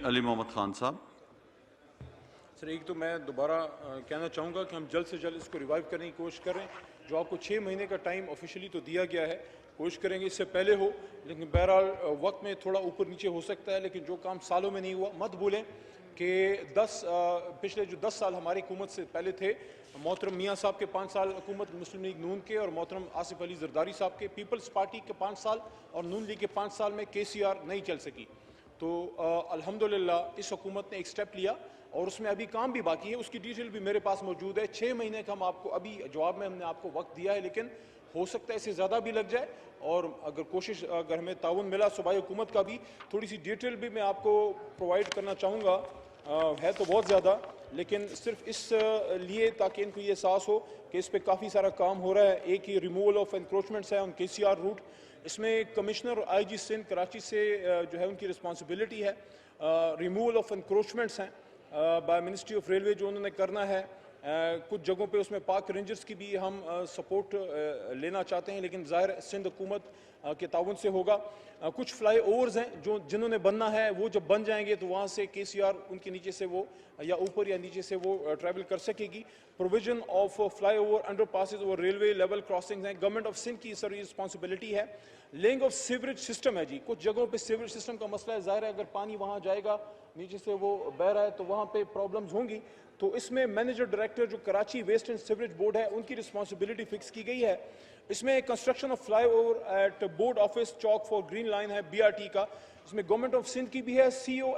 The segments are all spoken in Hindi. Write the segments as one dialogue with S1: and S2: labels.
S1: अली मोहम्मद खान साहब।
S2: सर, एक तो मैं दोबारा कहना चाहूँगा कि हम जल्द से जल्द इसको रिवाइव करने की कोशिश करें। जो आपको 6 महीने का टाइम ऑफिशियली तो दिया गया है, कोशिश करेंगे इससे पहले हो, लेकिन बहरहाल वक्त में थोड़ा ऊपर नीचे हो सकता है। लेकिन जो काम सालों में नहीं हुआ, मत भूलें कि पिछले जो 10 साल हमारी हुकूमत से पहले थे, मोहतरम मियाँ साहब के 5 साल हुकूमत मुस्लिम लीग नून के, और मोहतरम आसिफ अली जरदारी साहब के पीपल्स पार्टी के 5 साल, और नून लीग के 5 साल में KCR नहीं चल सकी। तो अल्हम्दुलिल्लाह इस हुकूमत ने एक स्टेप लिया और उसमें अभी काम भी बाकी है, उसकी डिटेल भी मेरे पास मौजूद है। 6 महीने का हम आपको अभी जवाब में हमने आपको वक्त दिया है, लेकिन हो सकता है इससे ज़्यादा भी लग जाए। और अगर हमें ताउन मिला सूबाई हुकूमत का भी, थोड़ी सी डिटेल भी मैं आपको प्रोवाइड करना चाहूँगा। है तो बहुत ज़्यादा, लेकिन सिर्फ इस लिए ताकि इनको ये एहसास हो कि इस पर काफ़ी सारा काम हो रहा है। एक ही रिमूवल ऑफ इंक्रोचमेंट्स है ऑन KCR रूट, इसमें कमिश्नर और IG सिंध कराची से जो है उनकी रिस्पॉन्सिबिलिटी है। रिमूवल ऑफ इंक्रोचमेंट्स हैं बाय मिनिस्ट्री ऑफ रेलवे जो उन्होंने करना है। कुछ जगहों पे उसमें पाक रेंजर्स की भी हम सपोर्ट लेना चाहते हैं, लेकिन ज़ाहिर सिंध हुकूमत के ताउन से होगा। कुछ फ्लाई ओवर्स हैं जो जिन्होंने बनना है, वो जब बन जाएंगे तो वहाँ से KCR उनके नीचे से वो या ऊपर या नीचे से वो ट्रैवल कर सकेगी। Provision of fly over under passes और रेलवे लेवल क्रॉसिंग हैं, गवर्नमेंट ऑफ सिंध की सारी रिस्पॉन्सिबिलिटी है। लेइंग ऑफ सीवरेज सिस्टम है जी, कुछ जगहों पे सीवरेज सिस्टम का मसला है। ज़ाहिर है अगर पानी वहाँ जाएगा, नीचे से वो बह रहा है, तो वहाँ पे प्रॉब्लम्स होंगी। तो इसमें मैनेजर डायरेक्टर जो Karachi waste and sewerage board है, उनकी रिस्पॉन्सिबिलिटी फिक्स की गई है। इसमें construction of flyover at board office chowk for green line है BRT का, इसमें गवर्नमेंट ऑफ सिंध की भी है, CO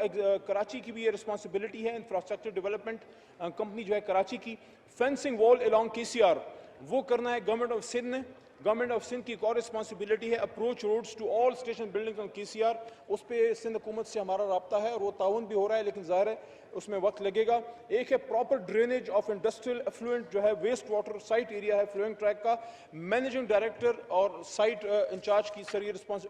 S2: कराची की भी ये रिस्पॉन्सिबिलिटी है। इंफ्रास्ट्रक्चर डेवलपमेंट कंपनी जो है कराची की, फेंसिंग वॉल अलॉन्ग KCR वो करना है गवर्नमेंट ऑफ सिंध ने। गवर्नमेंट ऑफ सिंध की एक और रिस्पॉन्सिबिलिटी है approach roads to all station buildings on KCR, उस पर सिंध हुकूमत से हमारा रब्ता है और वो ताउन भी हो रहा है, लेकिन ज़ाहिर है उसमें वक्त लगेगा। एक है proper drainage of industrial effluent जो है वेस्ट वाटर साइट एरिया है फ्लोइंग ट्रैक का, मैनेजिंग डायरेक्टर और साइट इंचार्ज की सर ये रिस्पॉन्स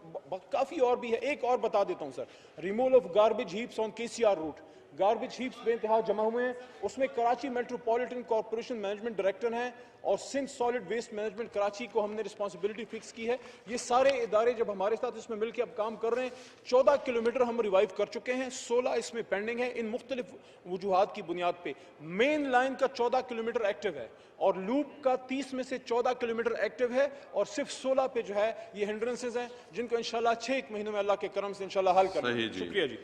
S2: काफ़ी और भी है। एक और बता देता हूँ sir, removal of garbage heaps on KCR route, garbage heaps बेइंतहा जमा हुए हैं, उसमें Karachi metropolitan corporation management director हैं और Sindh solid waste management Karachi को हमने रिस्पॉन्सिबिलिटी फिक्स की है। ये सारे इदारे जब हमारे साथ इसमें मिलकर अब काम कर रहे हैं, 14 किलोमीटर हम रिवाइव कर चुके हैं, 16 इसमें पेंडिंग है इन मुख्तलिफ वजूहात की बुनियाद पे। मेन लाइन का 14 किलोमीटर एक्टिव है और लूप का 30 में से 14 किलोमीटर एक्टिव है, और सिर्फ 16 पे जो है ये हिंड्रेंसेज हैं, जिनको इंशाल्लाह 6 महीनों में अल्लाह के करम से इंशाल्लाह हल करेंगे। शुक्रिया जी।